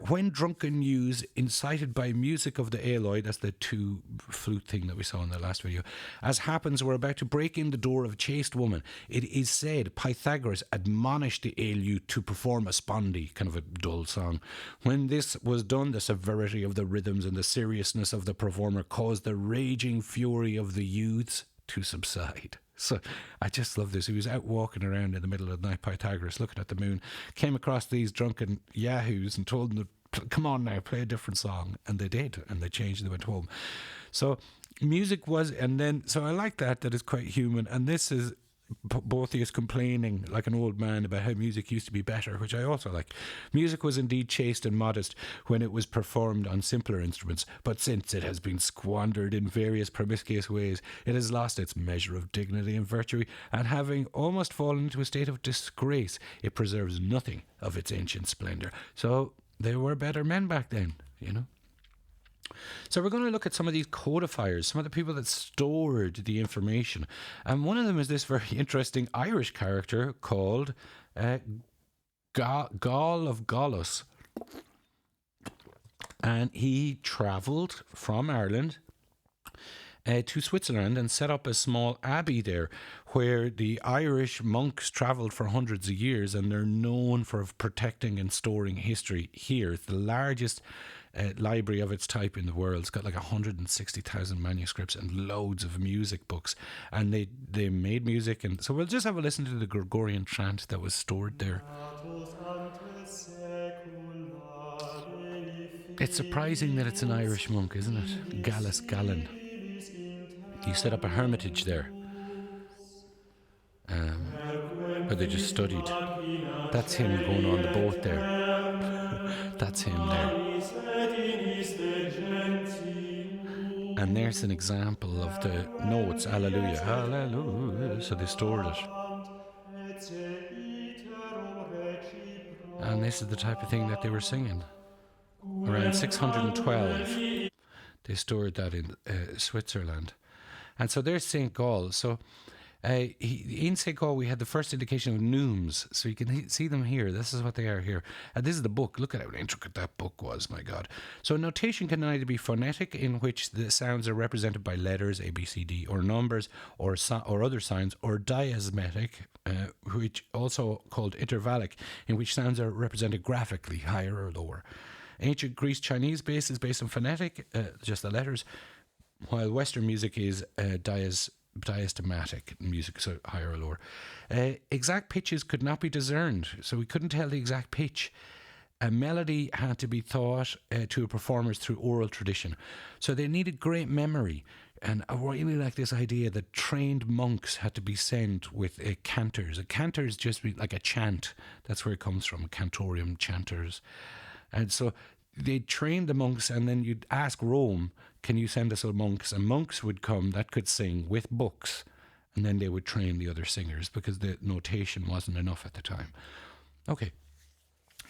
Speaker 1: When drunken muse, incited by music of the Aloy, that's the two flute thing that we saw in the last video, as happens, we're about to break in the door of a chaste woman. It is said Pythagoras admonished the Aleut to perform a spondi, kind of a dull song. When this was done, the severity of the rhythms and the seriousness of the performer caused the raging fury of the youths to subside. So I just love this. He was out walking around in the middle of the night, Pythagoras, looking at the moon, came across these drunken yahoos and told them to, come on now, play a different song. And they did, and they changed and they went home. So music was, and then, so I like that is quite human. And this is Boethius complaining like an old man about how music used to be better, which I also like. Music was indeed chaste and modest when it was performed on simpler instruments, but since it has been squandered in various promiscuous ways, it has lost its measure of dignity and virtue, and having almost fallen into a state of disgrace, it preserves nothing of its ancient splendour. So they were better men back then, So we're going to look at some of these codifiers, some of the people that stored the information. And one of them is this very interesting Irish character called Gall of Gollus. And he travelled from Ireland to Switzerland and set up a small abbey there where the Irish monks travelled for hundreds of years, and they're known for protecting and storing history here. It's the largest library of its type in the world. It's got like 160,000 manuscripts and loads of music books, and they made music. And so we'll just have a listen to the Gregorian chant that was stored there. It's surprising that it's an Irish monk, isn't it? Gallus Gallen. He set up a hermitage there, where they just studied. That's him going on the boat there. That's him there. And there's an example of the notes, Alleluia, Hallelujah. So they stored it. And this is the type of thing that they were singing. Around 612, they stored that in Switzerland. And so there's St. Gall. So In Seiko, we had the first indication of neumes, so you can see them here. This is what they are here. And this is the book. Look at how intricate that book was, my God. So notation can either be phonetic, in which the sounds are represented by letters, A, B, C, D, or numbers, or other signs, or diasmetic, which also called intervallic, in which sounds are represented graphically, higher or lower. Ancient Greece Chinese is based on phonetic, just the letters, while Western music is diastematic music, so higher or lower. Exact pitches could not be discerned, so we couldn't tell the exact pitch. A melody had to be taught to performers through oral tradition. So they needed great memory. And I really like this idea that trained monks had to be sent with cantors. A cantor is just like a chant. That's where it comes from, cantorium, chanters. And so they trained the monks, and then you'd ask Rome, can you send us monks? And monks would come that could sing with books, and then they would train the other singers because the notation wasn't enough at the time. Okay.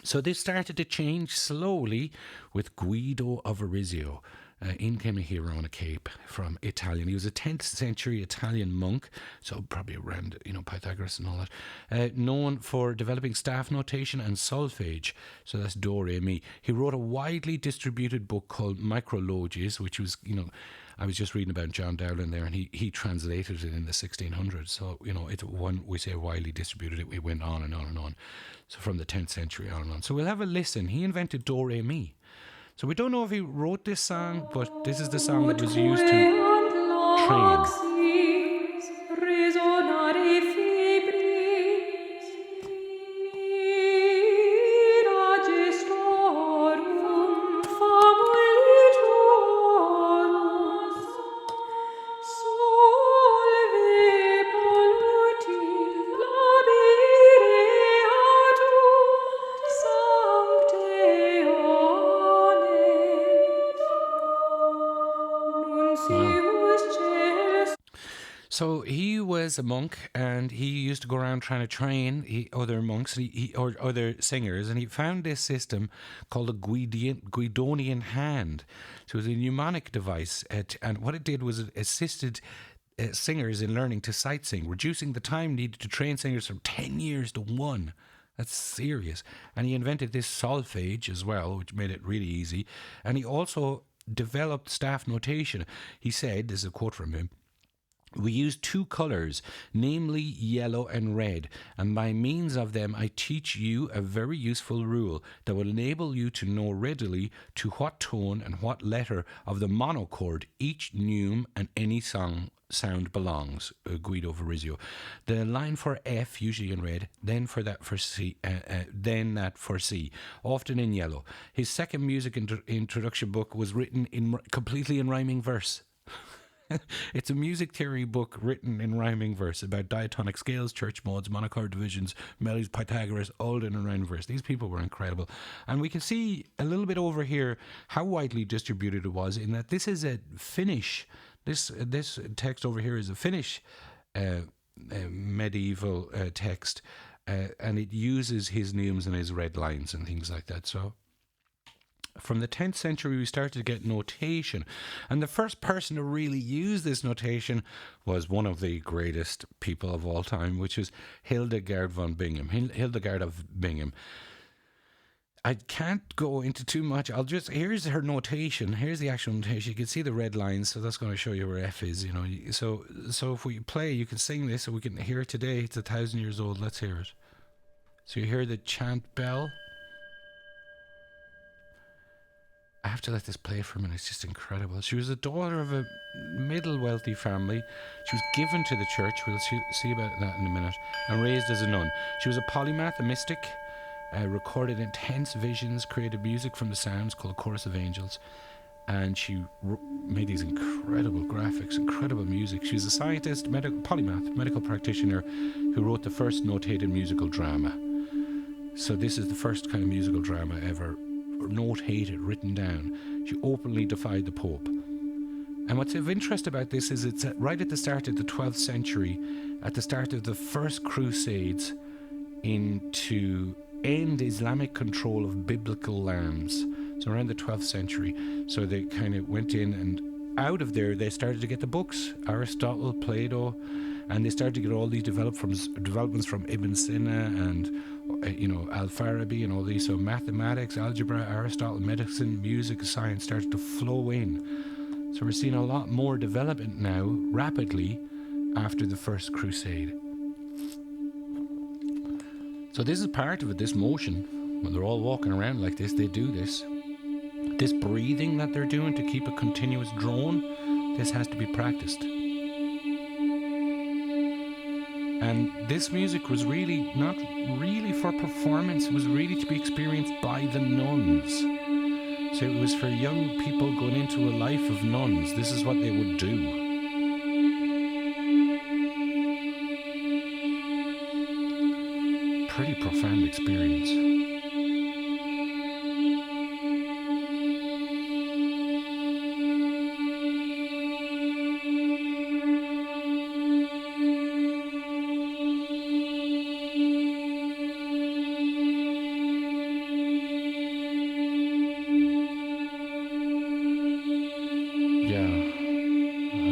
Speaker 1: So this started to change slowly with Guido of Arezzo. In came a hero on a cape from Italian. He was a 10th century Italian monk, so probably around, Pythagoras and all that, known for developing staff notation and solfege, so that's do, re, mi. He wrote a widely distributed book called Micrologies, which was, I was just reading about John Dowland there, and he translated it in the 1600s. So, it's one, we say widely distributed, it went on and on and on. So from the 10th century on and on. So we'll have a listen. He invented do, re, mi. So we don't know if he wrote this song, but this is the song that was used to train. So he was a monk, and he used to go around trying to train other monks or other singers, and he found this system called a Guidonian hand. So it was a mnemonic device, and what it did was it assisted singers in learning to sight sing, reducing the time needed to train singers from 10 years to 1. That's serious. And he invented this solfege as well, which made it really easy. And he also developed staff notation. He said, this is a quote from him, "We use 2 colours, namely yellow and red, and by means of them I teach you a very useful rule that will enable you to know readily to what tone and what letter of the monochord each neume and any sound belongs." Guido of Arezzo. The line for F, usually in red, then that for C, often in yellow. His second music introduction book was written completely in rhyming verse. It's a music theory book written in rhyming verse about diatonic scales, church modes, monochord divisions, melodies, Pythagoras, all in a rhyming verse. These people were incredible. And we can see a little bit over here how widely distributed it was, in that this is a Finnish. This text over here is a Finnish medieval text, and it uses his neumes and his red lines and things like that. So from the 10th century, we started to get notation. And the first person to really use this notation was one of the greatest people of all time, which is Hildegard von Bingen. Hildegard of Bingen. I can't go into too much. Here's her notation. Here's the actual notation. You can see the red lines, so that's going to show you where F is, So if we play, you can sing this, so we can hear it today. It's 1,000 years old. Let's hear it. So you hear the chant bell. I have to let this play for a minute. It's just incredible. She was the daughter of a middle wealthy family. She was given to the church. We'll see about that in a minute. And raised as a nun. She was a polymath, a mystic. Recorded intense visions, created music from the sounds called Chorus of Angels. And she made these incredible graphics, incredible music. She was a scientist, polymath, medical practitioner who wrote the first notated musical drama. So this is the first kind of musical drama ever notated, written down. She openly defied the Pope. And what's of interest about this is it's right at the start of the 12th century, at the start of the first crusades into end Islamic control of biblical lands. So around the 12th century. So they kind of went in, and out of there they started to get the books, Aristotle, Plato, And they started to get all these developments from Ibn Sina and Al-Farabi and all these. So mathematics, algebra, Aristotle, medicine, music, science started to flow in. So we're seeing a lot more development now, rapidly, after the First Crusade. So this is part of it, this motion. When they're all walking around like this, they do this. This breathing that they're doing to keep a continuous drone, this has to be practiced. And this music was really not really for performance, it was really to be experienced by the nuns. So it was for young people going into a life of nuns. This is what they would do. Pretty profound experience.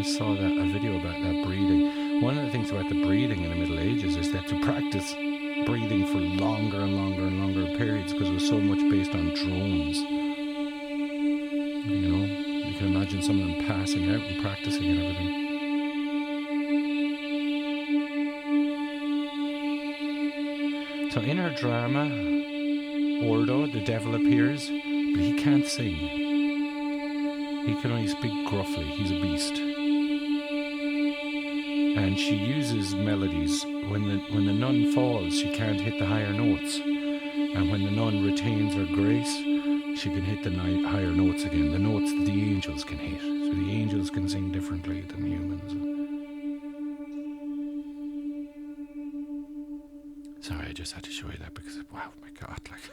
Speaker 1: Saw a video about that breathing. One of the things about the breathing in the Middle Ages is that to practice breathing for longer and longer and longer periods, because it was so much based on drones. You can imagine some of them passing out and practicing and everything. So in her drama, Ordo, the devil appears, but he can't sing. He can only speak gruffly. He's a beast. And she uses melodies. When the nun falls, she can't hit the higher notes. And when the nun retains her grace, she can hit the higher notes again, the notes that the angels can hit. So the angels can sing differently than humans. Sorry, I just had to show you that because, wow, my God, like...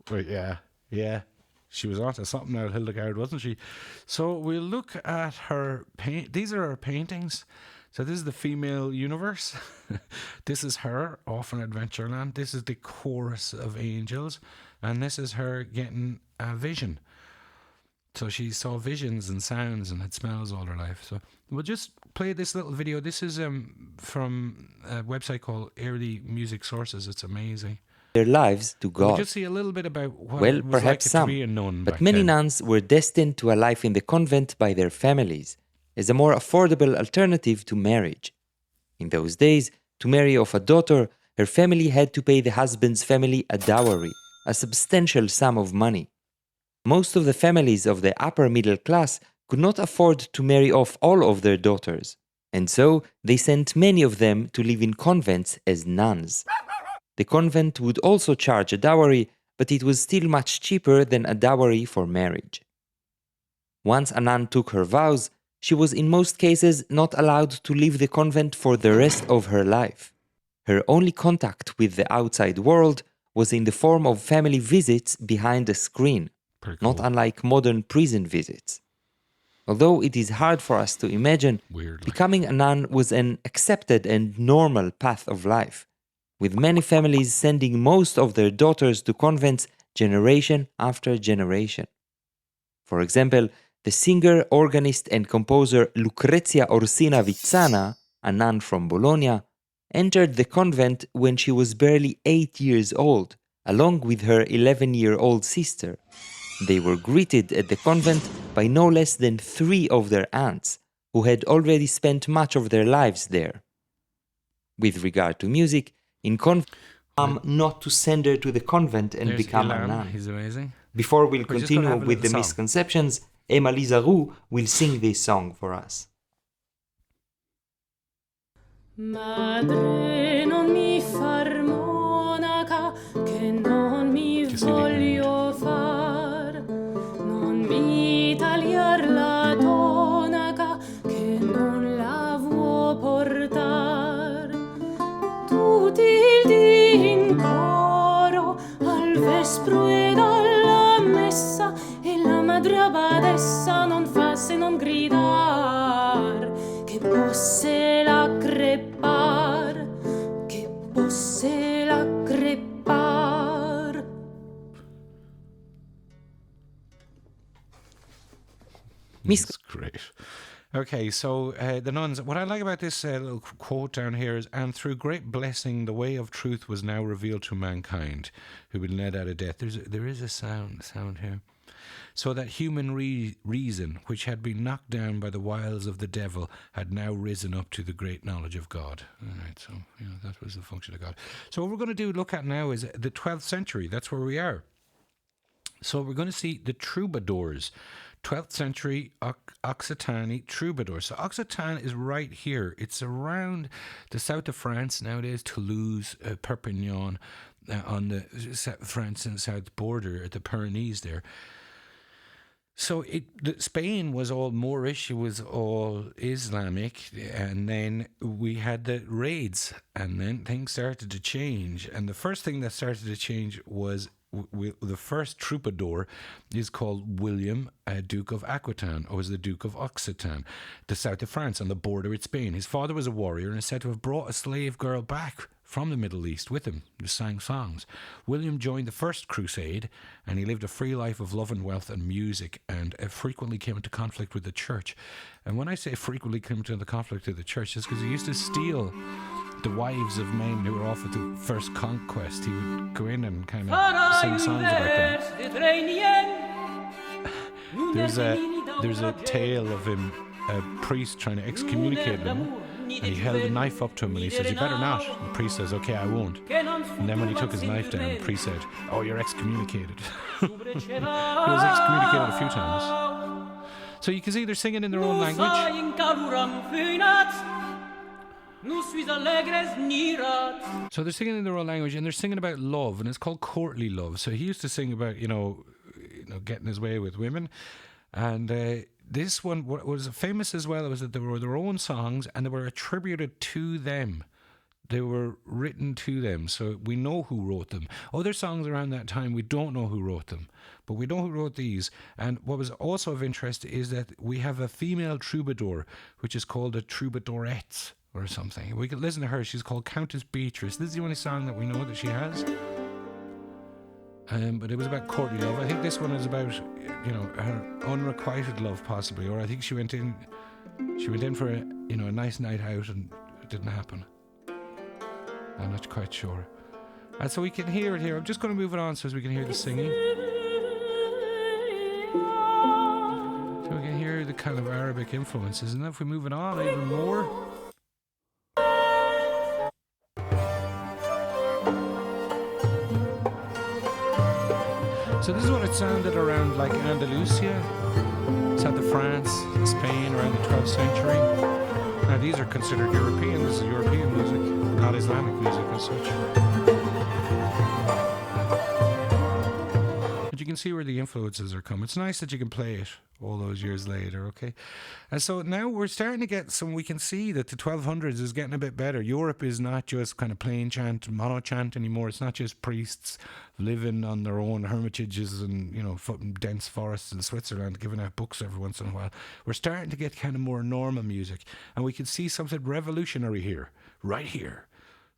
Speaker 1: But yeah. She was onto something now, Hildegard, wasn't she? So we'll look at her These are her paintings. So this is the female universe. This is her off in Adventureland. This is the chorus of angels. And this is her getting a vision. So she saw visions and sounds and had smells all her life. So we'll just play this little video. This is from a website called Early Music Sources. It's amazing.
Speaker 7: Their lives to God.
Speaker 1: We'll just see a little bit about what
Speaker 7: Well,
Speaker 1: it was
Speaker 7: perhaps
Speaker 1: like
Speaker 7: some,
Speaker 1: to be a nun
Speaker 7: but
Speaker 1: back
Speaker 7: many
Speaker 1: then.
Speaker 7: nuns were destined to a life in the convent by their families, as a more affordable alternative to marriage. In those days, to marry off a daughter, her family had to pay the husband's family a dowry, a substantial sum of money. Most of the families of the upper middle class could not afford to marry off all of their daughters, and so they sent many of them to live in convents as nuns. The convent would also charge a dowry, but it was still much cheaper than a dowry for marriage. Once a nun took her vows, she was in most cases not allowed to leave the convent for the rest of her life. Her only contact with the outside world was in the form of family visits behind a screen, not unlike modern prison visits. Although it is hard for us to imagine, becoming a nun was an accepted and normal path of life, with many families sending most of their daughters to convents generation after generation. For example, the singer, organist and composer Lucrezia Orsina Vizzana, a nun from Bologna, entered the convent when she was barely 8 years old, along with her 11-year-old sister. They were greeted at the convent by no less than 3 of their aunts, who had already spent much of their lives there. With regard to music, in convent, not to send her to the convent and become a nun.
Speaker 1: He's amazing.
Speaker 7: Before we'll continue with the misconceptions, Emma Lisa Roux will sing this song for us.
Speaker 5: Madre, non mi far monaca, che non mi voglio far. Non mi tagliar la tonaca, che non la vuoi portar. Tutti il dì in coro, al vespro ed alla messa, e la madre abadessa non fa se non gridar, che posse la crepar, che posse la crepar.
Speaker 1: That's great. Okay, so the nuns, what I like about this little quote down here is, and through great blessing, the way of truth was now revealed to mankind, who had been led out of death. There is a sound here. So that human reason, which had been knocked down by the wiles of the devil, had now risen up to the great knowledge of God. All right, so that was the function of God. So what we're going to look at now is the 12th century. That's where we are. So we're going to see the troubadours. 12th century Occitanie troubadours. So Occitan is right here. It's around the south of France nowadays, Toulouse, Perpignan, on the France and south border at the Pyrenees there. So Spain was all Moorish, it was all Islamic, and then we had the raids, and then things started to change. And the first thing that started to change was the first troubadour is called William, Duke of Aquitaine, or was the Duke of Occitan, the south of France on the border with Spain. His father was a warrior and is said to have brought a slave girl back from the Middle East with him, who sang songs. William joined the First Crusade, and he lived a free life of love and wealth and music, and frequently came into conflict with the church. And when I say frequently came into the conflict with the church, it's because he used to steal the wives of men who were off at the first conquest. He would go in and kind of sing songs about them. There's a tale of him, a priest trying to excommunicate him, and he held a knife up to him and he says, "You better not." And the priest says, "Okay, I won't." And then when he took his knife down, the priest said, "Oh, you're excommunicated." He was excommunicated a few times. So you can see they're singing in their own language. So they're singing in their own language, and they're singing about love, and it's called courtly love. So he used to sing about, getting his way with women. And this one, what was famous as well, was that they were their own songs, and they were attributed to them. They were written to them, so we know who wrote them. Other songs around that time, we don't know who wrote them, but we know who wrote these. And what was also of interest is that we have a female troubadour, which is called a troubadourette or something. We could listen to her. She's called Countess Beatrice. This is the only song that we know that she has. But it was about courtly love. I think this one is about, her unrequited love, possibly. Or I think she went in for a nice night out, and it didn't happen. I'm not quite sure. And so we can hear it here. I'm just going to move it on so as we can hear the singing. So we can hear the kind of Arabic influences. And then if we move it on even more. So this is what it sounded around like Andalusia, south of France, Spain, around the 12th century. Now these are considered European. This is European music, not Islamic music as such. But you can see where the influences are coming. It's nice that you can play it all those years later, okay? And so now we're starting to get we can see that the 1200s is getting a bit better. Europe is not just kind of plain chant, mono chant anymore. It's not just priests living on their own hermitages and, dense forests in Switzerland, giving out books every once in a while. We're starting to get kind of more normal music. And we can see something revolutionary here, right here.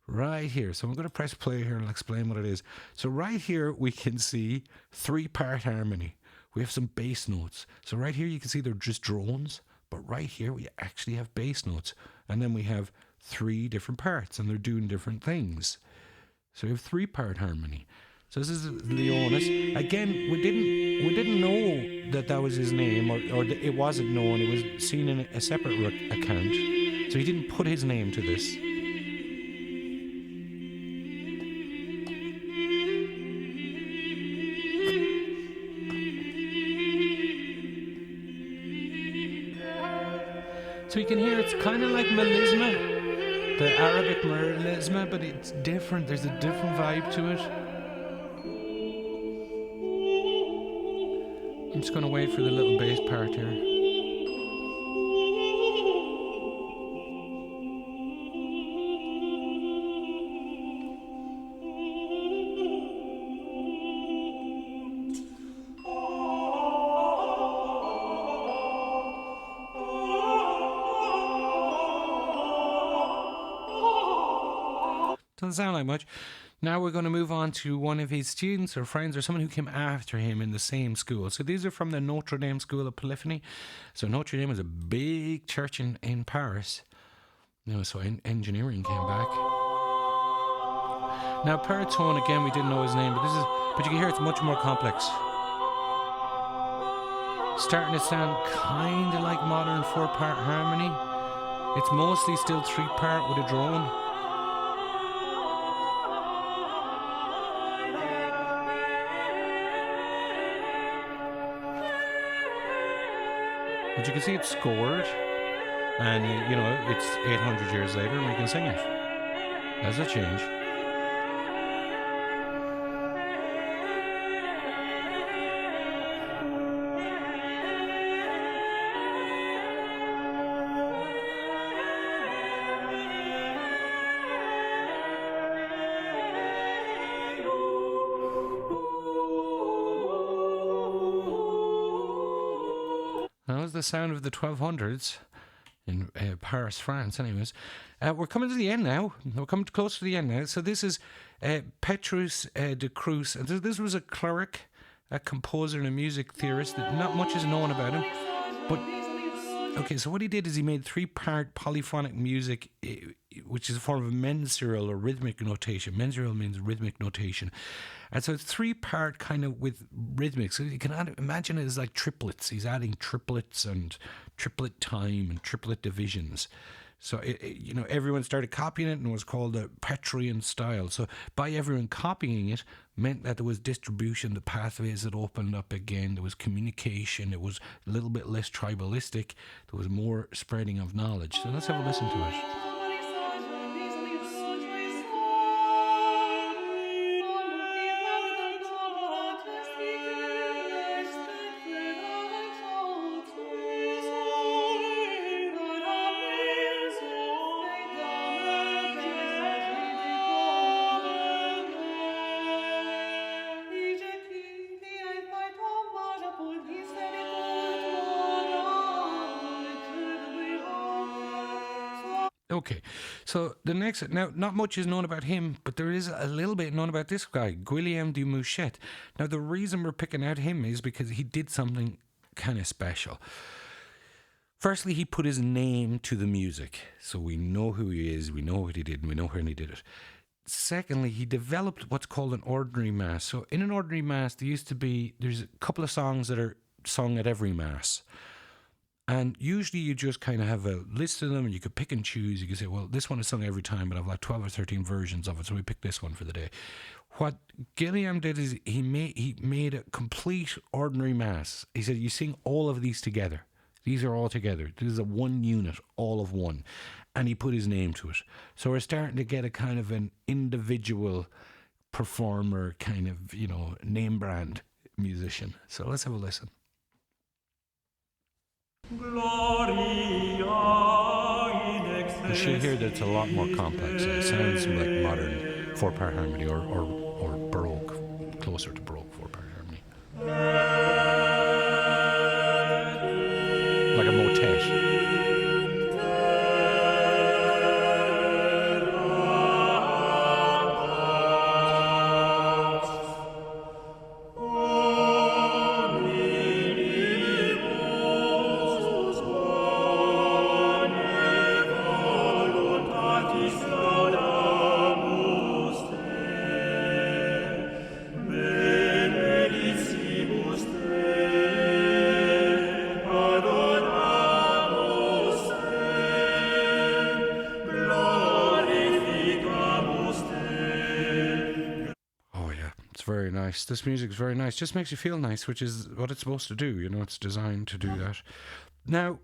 Speaker 1: Right here. So I'm going to press play here and I'll explain what it is. So right here we can see 3-part harmony. We have some bass notes. So right here you can see they're just drones, but right here we actually have bass notes. And then we have 3 different parts and they're doing different things. So we have 3-part harmony. So this is Leonis. Again, we didn't know that was his name, or it wasn't known. It was seen in a separate account. So he didn't put his name to this. So you can hear it's kind of like melisma. the Arabic melisma, but it's different. There's a different vibe to it. I'm just going to wait for the little bass part here. Doesn't sound like much. Now we're going to move on to one of his students or friends or someone who came after him in the same school. So these are from the Notre Dame School of Polyphony. So Notre Dame is a big church in Paris. So engineering came back. Now Peritone, again, we didn't know his name, but you can hear it's much more complex. Starting to sound kind of like modern 4-part harmony. It's mostly still 3-part with a drone. But you can see it's scored, and it's 800 years later, and we can sing it. That's a change. That was the sound of the 1200s in Paris, France. Anyways, we're coming to the end now. We're coming close to the end now. So this is Petrus de Cruz. And this was a cleric, a composer and a music theorist. That not much is known about him. But, okay, so what he did is he made 3-part polyphonic music, which is a form of mensural or rhythmic notation. Mensural means rhythmic notation. And so it's 3-part kind of with rhythmic. So you can imagine it as like triplets. He's adding triplets and triplet time and triplet divisions. So, everyone started copying it and it was called the Petrine style. So by everyone copying it meant that there was distribution, the pathways had opened up again, there was communication, it was a little bit less tribalistic, there was more spreading of knowledge. So let's have a listen to it. Okay, so the next, now not much is known about him, but there is a little bit known about this guy, Guillaume de Mouchet. Now the reason we're picking out him is because he did something kind of special. Firstly, he put his name to the music, so we know who he is, we know what he did, and we know when he did it. Secondly, he developed what's called an ordinary mass. So in an ordinary mass, there's a couple of songs that are sung at every mass. And usually you just kind of have a list of them and you could pick and choose. You could say, well, this one is sung every time, but I've like 12 or 13 versions of it, so we pick this one for the day. What Guillaume did is he made a complete ordinary mass. He said, you sing all of these together. These are all together. This is a one unit, all of one. And he put his name to it. So we're starting to get a kind of an individual performer kind of, name brand musician. So let's have a listen. You should hear that it's a lot more complex. It sounds like modern 4-part harmony or Baroque, closer to Baroque 4-part harmony. Like a motet. Very nice. This music is very nice. Just makes you feel nice, which is what it's supposed to do. It's designed to do that. Now,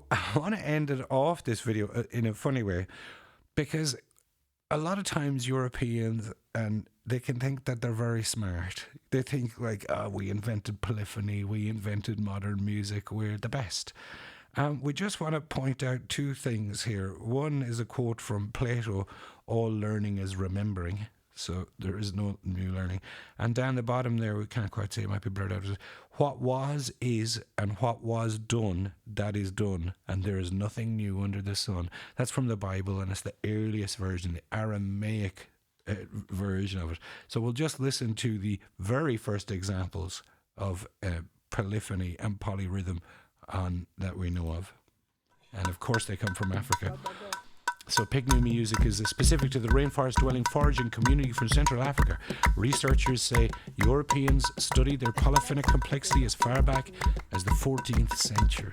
Speaker 1: I want to end it off this video in a funny way because a lot of times Europeans, and they can think that they're very smart. They think like, we invented polyphony, we invented modern music, we're the best. We just want to point out two things here. One is a quote from Plato: all learning is remembering. So there is no new learning. And down the bottom there, we can't quite say, it might be blurred out. What was is, and what was done, that is done. And there is nothing new under the sun. That's from the Bible, and it's the earliest version, the Aramaic version of it. So we'll just listen to the very first examples of polyphony and polyrhythm that we know of. And of course they come from Africa. So pygmy music is specific to the rainforest-dwelling foraging community from Central Africa. Researchers say Europeans studied their polyphonic complexity as far back as the 14th century.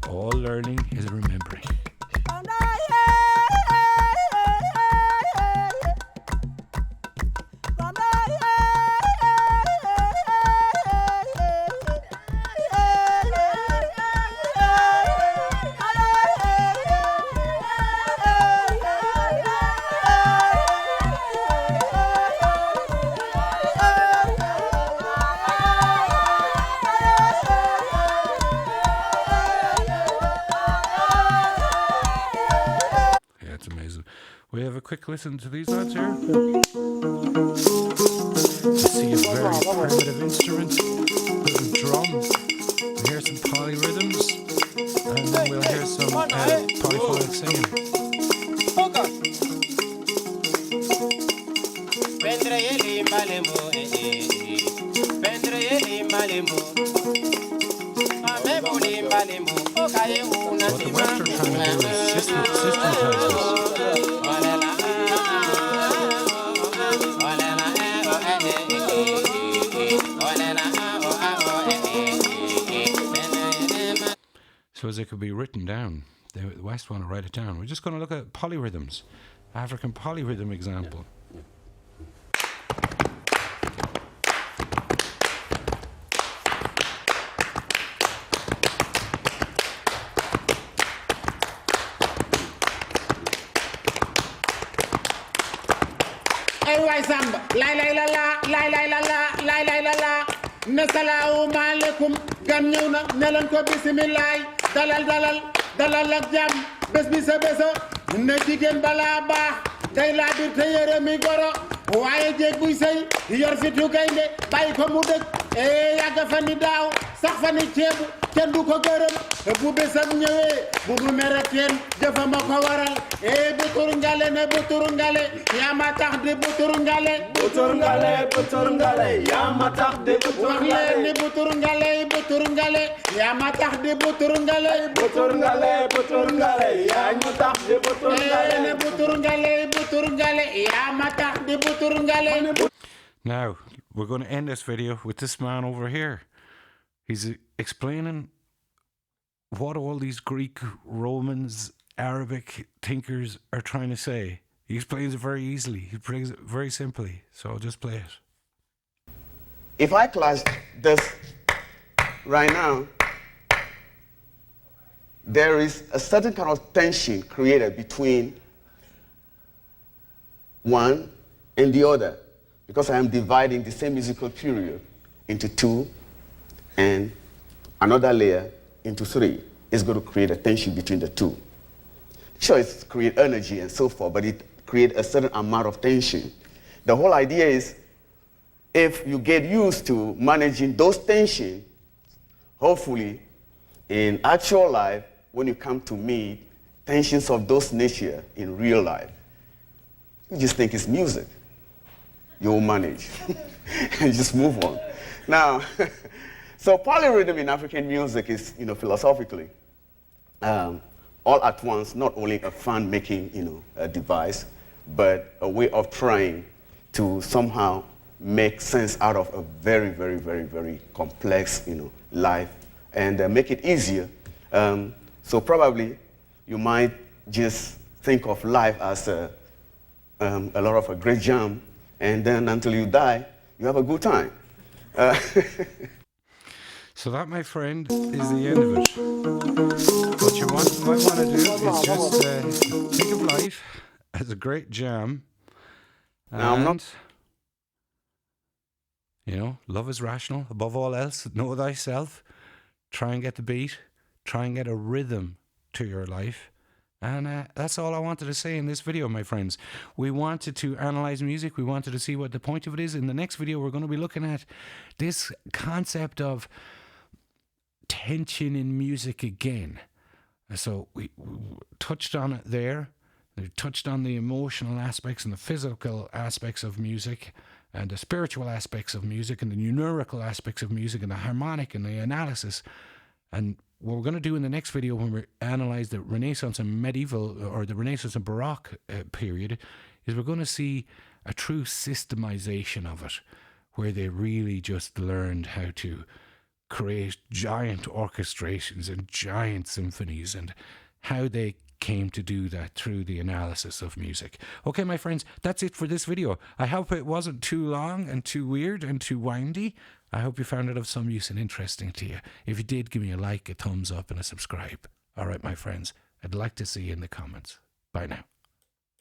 Speaker 1: All learning is remembering. We have a quick listen to these lads here. You see a very primitive instrument, little drum. We hear some polyrhythms, and then we'll hear some polyphonic singing. What the West are trying to do is systematize this. So as it could be written down. The West want to write it down. We're just going to look at polyrhythms. African polyrhythm example.
Speaker 8: La la la la la la la la la la la la Assalamu alaikum gan ñëw na ne leen ko bisimilaay dalal ak jàmm bés bi sa bésa ne jigéen balaa baax day laa biir te yére mi goro waaye jéeg buy sëy yor fitu gaynde bàyyi ko mu dëkk yàgg fa ni daaw sax fa ni ceebu kenn du ko gërëm bu bésam ñëwee bu mu mere kenn jëfa ma ko waral butur ngale ne butur ngale yaa ma tax di butur ngale yaa ma tax di butur ngale wax leen ni butur ngale yaa ma tax di butur ngale yaa ma tax di butur ngale ne butur ngale yaa ma tax di butur ngale.
Speaker 1: Now, we're going to end this video with this man over here. He's explaining what all these Greek, Romans, Arabic thinkers are trying to say. He explains it very easily. He brings it very simply. So I'll just play it.
Speaker 9: If I clash this right now, there is a certain kind of tension created between one and the other, because I am dividing the same musical period into two and another layer into three. It's going to create a tension between the two. Sure, it's create energy and so forth, but it creates a certain amount of tension. The whole idea is, if you get used to managing those tensions, hopefully, in actual life, when you come to meet tensions of those nature in real life, you just think it's music. You'll manage and just move on. Now, so polyrhythm in African music is, philosophically, all at once, not only a fun-making, a device, but a way of trying to somehow make sense out of a very, very, very, very complex, life, and make it easier. So probably you might just think of life as a lot of a great jam, and then until you die, you have a good time.
Speaker 1: So that, my friend, is the end of it. What you might want to do is just think of life as a great jam.
Speaker 9: Now, I'm not.
Speaker 1: Love is rational. Above all else, know thyself. Try and get the beat. Try and get a rhythm to your life. And that's all I wanted to say in this video, my friends. We wanted to analyze music. We wanted to see what the point of it is. In the next video, we're going to be looking at this concept of tension in music again. So we touched on it there. We touched on the emotional aspects and the physical aspects of music, and the spiritual aspects of music, and the numerical aspects of music, and the harmonic and the analysis. And what we're going to do in the next video, when we analyze the Renaissance and medieval, or the Renaissance and Baroque period, is we're going to see a true systemization of it, where they really just learned how to create giant orchestrations and giant symphonies, and how they came to do that through the analysis of music. Okay, my friends, that's it for this video. I hope it wasn't too long and too weird and too windy. I hope you found it of some use and interesting to you. If you did, give me a like, a thumbs up, and a subscribe. All right, my friends, I'd like to see you in the comments. Bye now.